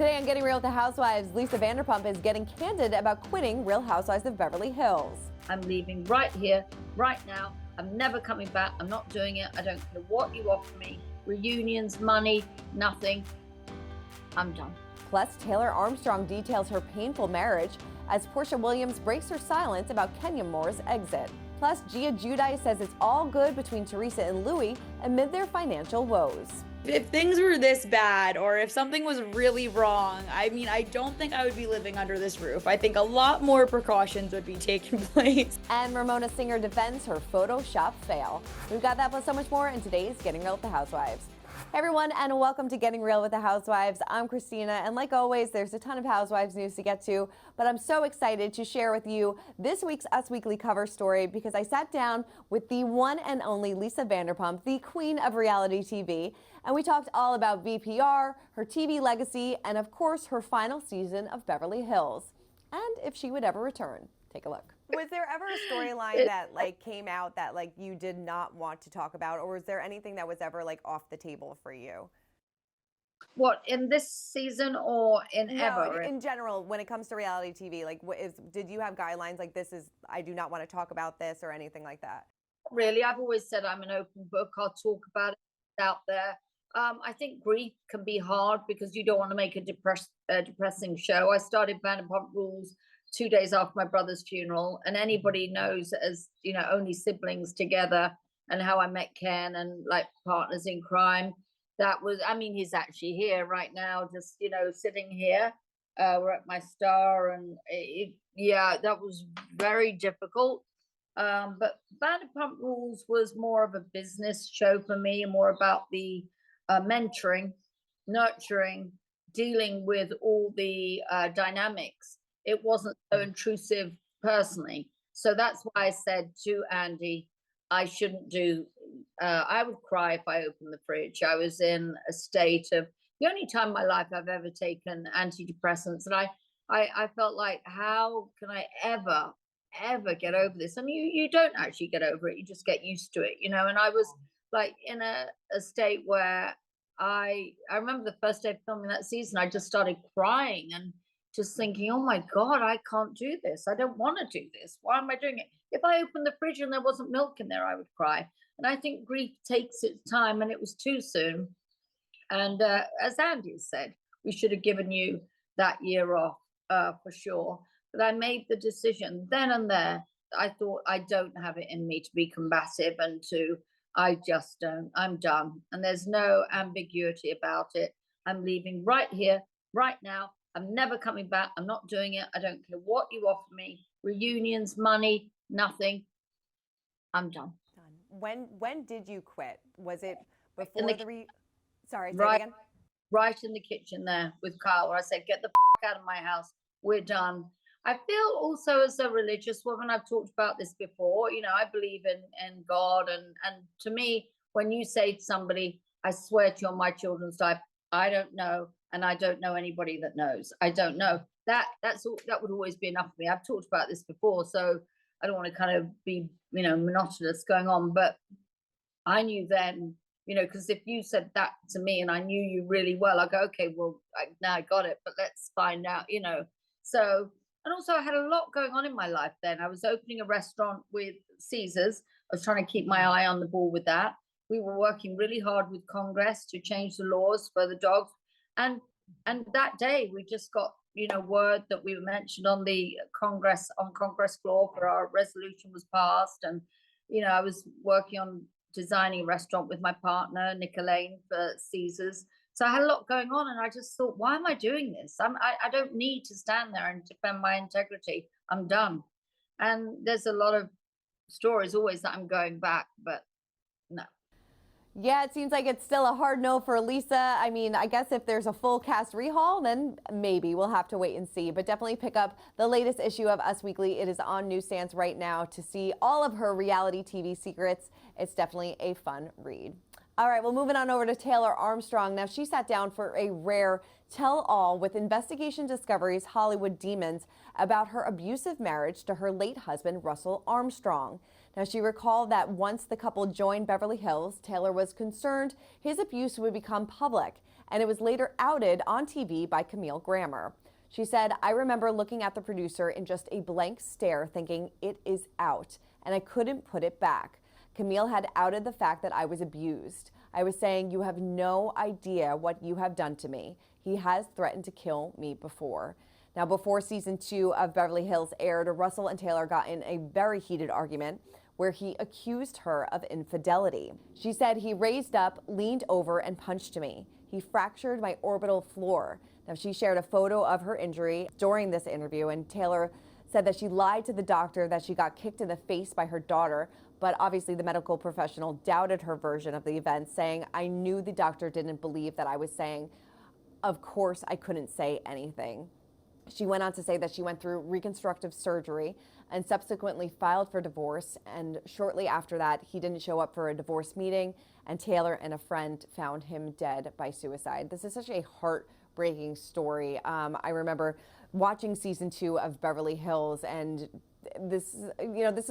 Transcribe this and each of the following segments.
Today on Getting Real with the Housewives, Lisa Vanderpump is getting candid about quitting Real Housewives of Beverly Hills. I'm leaving right here, right now. I'm never coming back. I'm not doing it. I don't care what you offer me. Reunions, money, nothing. I'm done. Plus, Taylor Armstrong details her painful marriage as Portia Williams breaks her silence about Kenya Moore's exit. Plus, Giudice says it's all good between Teresa and Louis amid their financial woes. If things were this bad or if something was really wrong, I mean, I don't think I would be living under this roof. I think a lot more precautions would be taking place. And Ramona singer defends her Photoshop fail. We've got that plus so much more in today's Getting Real with the Housewives. Hey everyone, and welcome to Getting Real with the Housewives. I'm Christina, and like always, there's a ton of Housewives news to get to, but I'm so excited to share with you this week's Us Weekly cover story because I sat down with the one and only Lisa Vanderpump, the queen of reality TV, and we talked all about VPR, her TV legacy, and of course, her final season of Beverly Hills, and if she would ever return. Take a look. Was there ever a storyline that came out that you did not want to talk about, or was there anything that was ever off the table for you? What, in this season or in ever? In general, when it comes to reality TV, did you have guidelines like this is, I do not want to talk about this or anything like that? Really, I've always said I'm an open book. I'll talk about it out there. I think grief can be hard because you don't want to make a depressing show. I started Vanderpump Rules 2 days after my brother's funeral, and anybody knows, as you know, only siblings together, and how I met Ken and partners in crime. That was, I mean, he's actually here right now, just sitting here. We're at my star, and yeah, that was very difficult. But Vanderpump Rules was more of a business show for me, and more about the mentoring, nurturing, dealing with all the dynamics. It wasn't so intrusive personally. So that's why I said to Andy, I shouldn't do, I would cry if I opened the fridge. I was in a state of, the only time in my life I've ever taken antidepressants. And I felt like, how can I ever get over this? And you don't actually get over it. You just get used to it, And I was in a state where I remember the first day of filming that season, I just started crying and just thinking, oh my God, I can't do this. I don't want to do this. Why am I doing it? If I opened the fridge and there wasn't milk in there, I would cry. And I think grief takes its time, and it was too soon. And as Andy said, we should have given you that year off for sure. But I made the decision then and there. I thought, I don't have it in me to be combative I just don't. I'm done. And there's no ambiguity about it. I'm leaving right here, right now. I'm never coming back. I'm not doing it. I don't care what you offer me. Reunions, money, nothing. I'm done. When did you quit? Was it before Sorry, say right, it again? Right in the kitchen there with Kyle, where I said, get the out of my house. We're done. I feel also as a religious woman, I've talked about this before, I believe in God. And to me, when you say to somebody, I swear to you on my children's life, I don't know. And I don't know anybody that knows. I don't know. That would always be enough for me. I've talked about this before, so I don't want to kind of be, monotonous going on. But I knew then, because if you said that to me and I knew you really well, I go, okay, well, now I got it, but let's find out, So, and also I had a lot going on in my life then. I was opening a restaurant with Caesars. I was trying to keep my eye on the ball with that. We were working really hard with Congress to change the laws for the dogs. And that day we just got, word that we were mentioned on the Congress floor for our resolution was passed. And, I was working on designing a restaurant with my partner, Nick Elaine, for Caesars. So I had a lot going on, and I just thought, why am I doing this? I don't need to stand there and defend my integrity. I'm done. And there's a lot of stories always that I'm going back, but no. Yeah, it seems like it's still a hard no for Lisa. I mean, I guess if there's a full cast rehaul, then maybe we'll have to wait and see. But definitely pick up the latest issue of Us Weekly. It is on newsstands right now to see all of her reality TV secrets. It's definitely a fun read. All right, well, moving on over to Taylor Armstrong. Now, she sat down for a rare tell-all with Investigation Discovery's Hollywood Demons about her abusive marriage to her late husband, Russell Armstrong. Now, she recalled that once the couple joined Beverly Hills, Taylor was concerned his abuse would become public and it was later outed on TV by Camille Grammer. She said, "I remember looking at the producer in just a blank stare thinking it is out, and I couldn't put it back. Camille had outed the fact that I was abused. I was saying, you have no idea what you have done to me. He has threatened to kill me before." Now, before season 2 of Beverly Hills aired, Russell and Taylor got in a very heated argument where he accused her of infidelity. She said, "He raised up, leaned over, and punched me. He fractured my orbital floor." Now, she shared a photo of her injury during this interview, and Taylor said that she lied to the doctor that she got kicked in the face by her daughter, but obviously the medical professional doubted her version of the event, saying, "I knew the doctor didn't believe that I was saying. Of course, I couldn't say anything." She went on to say that she went through reconstructive surgery and subsequently filed for divorce. And shortly after that, he didn't show up for a divorce meeting, and Taylor and a friend found him dead by suicide. This is such a heartbreaking story. I remember watching season 2 of Beverly Hills, and this is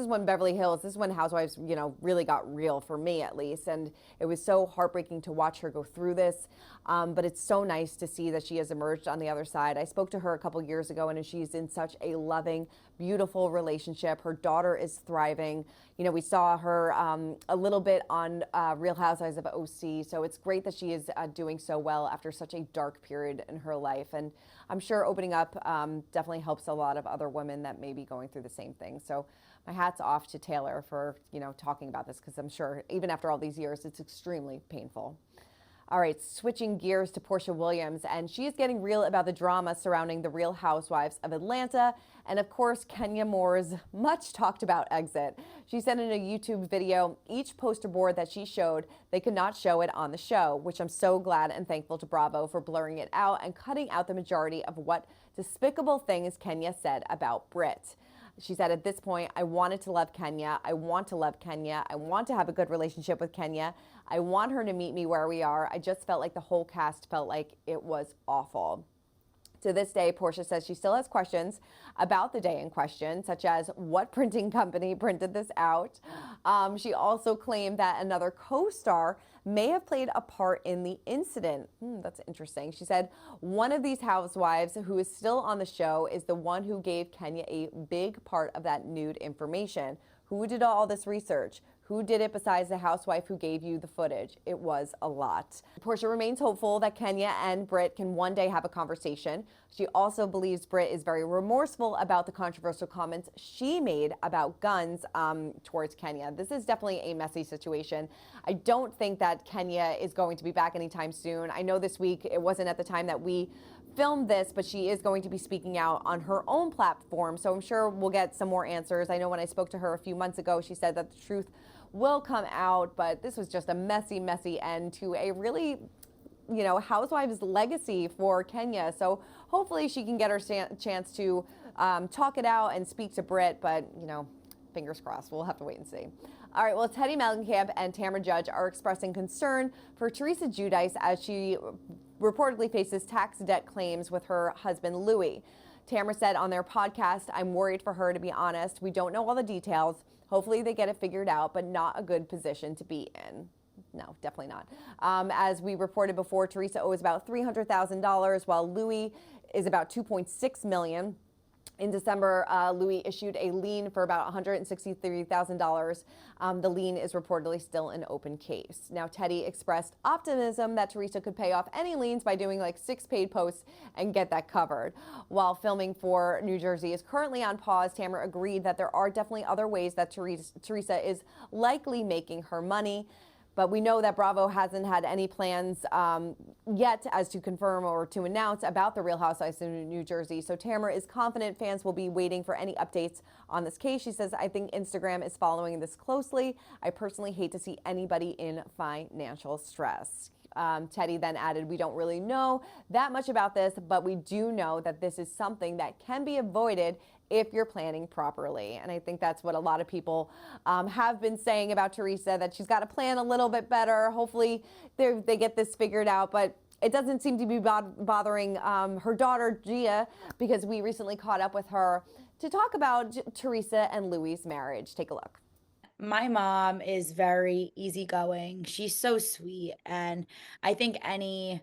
when this is when Housewives, really got real for me, at least. And it was so heartbreaking to watch her go through this. But it's so nice to see that she has emerged on the other side. I spoke to her a couple years ago, and she's in such a loving, beautiful relationship. Her daughter is thriving. We saw her a little bit on Real Housewives of OC. So it's great that she is doing so well after such a dark period in her life. And I'm sure opening up definitely helps a lot of other women that may be going through the same thing. So my hat's off to Taylor for, talking about this, because I'm sure even after all these years, it's extremely painful. All right, switching gears to Porsha Williams, and she is getting real about the drama surrounding the Real Housewives of Atlanta, and of course, Kenya Moore's much talked about exit. She said in a YouTube video, each poster board that she showed, they could not show it on the show, which I'm so glad and thankful to Bravo for blurring it out and cutting out the majority of what despicable things Kenya said about Brit. She said, "At this point, I wanted to love Kenya. I want to love Kenya. I want to have a good relationship with Kenya. I want her to meet me where we are. I just felt like the whole cast felt like it was awful." To this day, Porsha says she still has questions about the day in question, such as what printing company printed this out. She also claimed that another co-star may have played a part in the incident. That's interesting. She said one of these housewives who is still on the show is the one who gave Kenya a big part of that nude information. Who did all this research? Who did it besides the housewife who gave you the footage? It was a lot. Porsha remains hopeful that Kenya and Brit can one day have a conversation. She also believes Brit is very remorseful about the controversial comments she made about guns towards Kenya. This is definitely a messy situation. I don't think that Kenya is going to be back anytime soon. I know this week, it wasn't at the time that we filmed this, but she is going to be speaking out on her own platform. So I'm sure we'll get some more answers. I know when I spoke to her a few months ago, she said that the truth will come out, but this was just a messy, messy end to a really, Housewives legacy for Kenya. So hopefully she can get her chance to talk it out and speak to Brit, but, fingers crossed. We'll have to wait and see. All right, well, Teddi Mellencamp and Tamra Judge are expressing concern for Teresa Giudice as she reportedly faces tax debt claims with her husband, Louis. Tamra said on their podcast, "I'm worried for her, to be honest. We don't know all the details. Hopefully they get it figured out, but not a good position to be in." No, definitely not. As we reported before, Teresa owes about $300,000, while Louis is about $2.6 million. In December, Louis issued a lien for about $163,000. The lien is reportedly still an open case. Now, Teddi expressed optimism that Teresa could pay off any liens by doing like 6 paid posts and get that covered. While filming for New Jersey is currently on pause, Tamra agreed that there are definitely other ways that Teresa is likely making her money. But we know that Bravo hasn't had any plans yet as to confirm or to announce about the Real Housewives in New Jersey. So Tamra is confident fans will be waiting for any updates on this case. She says, "I think Instagram is following this closely. I personally hate to see anybody in financial stress." Teddi then added, "We don't really know that much about this, but we do know that this is something that can be avoided if you're planning properly." And I think that's what a lot of people have been saying about Teresa, that she's got to plan a little bit better. Hopefully they get this figured out, but it doesn't seem to be bothering her daughter, Gia, because we recently caught up with her to talk about Teresa and Louis' marriage. Take a look. My mom is very easygoing. She's so sweet. And I think any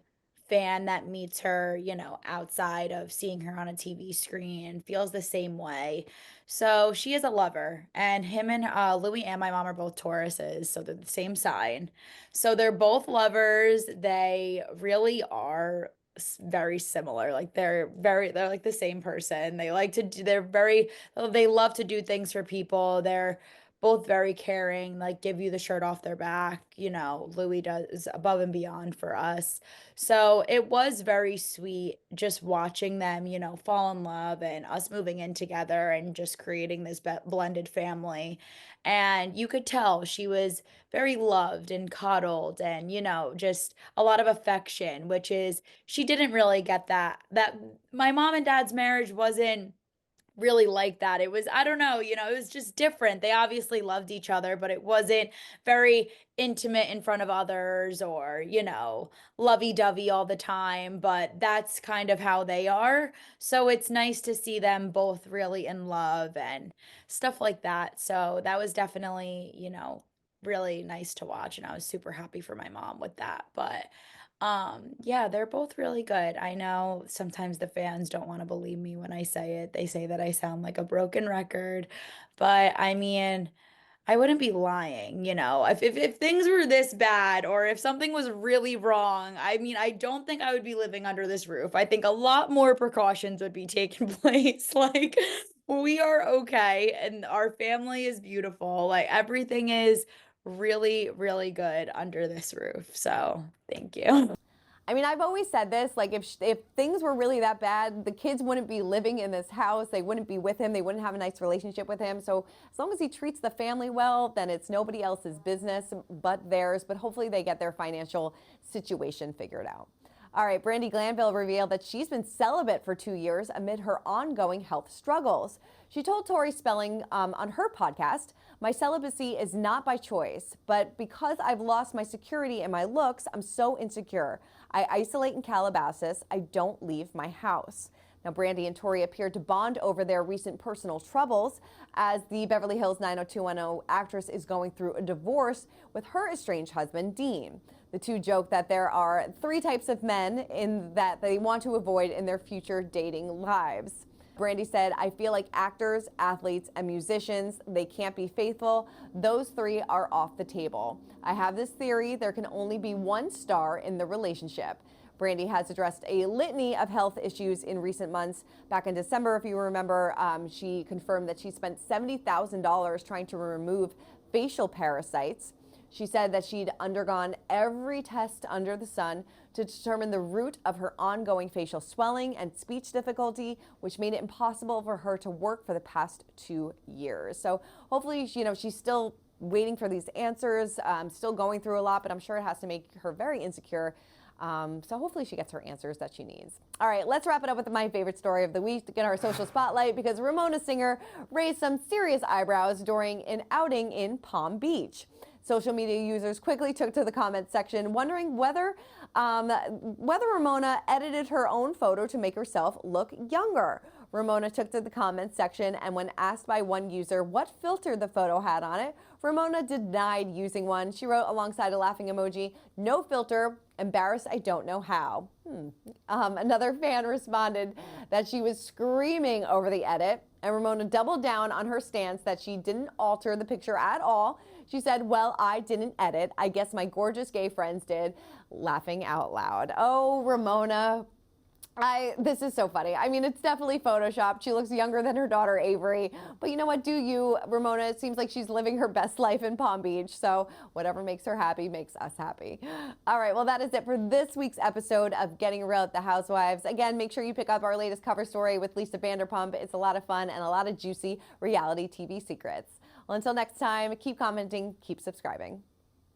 fan that meets her, outside of seeing her on a TV screen feels the same way. So she is a lover, and him and Louis and my mom are both Tauruses, so they're the same sign. So they're both lovers. They really are very similar. Like they're like the same person. They like to do, they love to do things for people. They're both very caring, like give you the shirt off their back. Louis does above and beyond for us. So it was very sweet just watching them, fall in love and us moving in together and just creating this blended family. And you could tell she was very loved and cuddled and, just a lot of affection, which is, she didn't really get that my mom and dad's marriage wasn't really like that. It was, I don't know, it was just different. They obviously loved each other, but it wasn't very intimate in front of others or, lovey-dovey all the time, but that's kind of how they are. So it's nice to see them both really in love and stuff like that. So that was definitely, really nice to watch, and I was super happy for my mom with that. But yeah, they're both really good. I know sometimes the fans don't want to believe me when I say it. They say that I sound like a broken record, but I mean, I wouldn't be lying, if things were this bad or if something was really wrong, I mean, I don't think I would be living under this roof. I think a lot more precautions would be taking place. Like, we are okay and our family is beautiful. Like, everything is really, really good under this roof. So, thank you. I mean, I've always said this, like if things were really that bad, the kids wouldn't be living in this house. They wouldn't be with him. They wouldn't have a nice relationship with him. So as long as he treats the family well, then it's nobody else's business but theirs. But hopefully they get their financial situation figured out. All right, Brandi Glanville revealed that she's been celibate for 2 years amid her ongoing health struggles. She told Tori Spelling on her podcast, "My celibacy is not by choice, but because I've lost my security in my looks, I'm so insecure. I isolate in Calabasas. I don't leave my house." Now, Brandi and Tori appeared to bond over their recent personal troubles as the Beverly Hills 90210 actress is going through a divorce with her estranged husband, Dean. The two joke that there are 3 types of men in that they want to avoid in their future dating lives. Brandi said, "I feel like actors, athletes, and musicians, they can't be faithful. Those 3 are off the table. I have this theory there can only be one star in the relationship." Brandi has addressed a litany of health issues in recent months. Back in December, if you remember, she confirmed that she spent $70,000 trying to remove facial parasites. She said that she'd undergone every test under the sun to determine the root of her ongoing facial swelling and speech difficulty, which made it impossible for her to work for the past 2 years. So hopefully, she's still waiting for these answers, still going through a lot, but I'm sure it has to make her very insecure. So hopefully she gets her answers that she needs. All right, let's wrap it up with my favorite story of the week to get our social spotlight, because Ramona singer raised some serious eyebrows during an outing in Palm Beach. Social media users quickly took to the comment section wondering whether Ramona edited her own photo to make herself look younger. Ramona took to the comments section, and when asked by one user what filter the photo had on it, Ramona denied using one. She wrote alongside a laughing emoji, "No filter, embarrassed I don't know how." Another fan responded that she was screaming over the edit, and Ramona doubled down on her stance that she didn't alter the picture at all. She said, "Well, I didn't edit. I guess my gorgeous gay friends did," laughing out loud. Oh, Ramona. This is so funny. I mean, it's definitely photoshopped. She looks younger than her daughter, Avery. But you know what? Do you, Ramona? It seems like she's living her best life in Palm Beach. So whatever makes her happy makes us happy. All right. Well, that is it for this week's episode of Getting Real with the Housewives. Again, make sure you pick up our latest cover story with Lisa Vanderpump. It's a lot of fun and a lot of juicy reality TV secrets. Well, until next time, keep commenting, keep subscribing.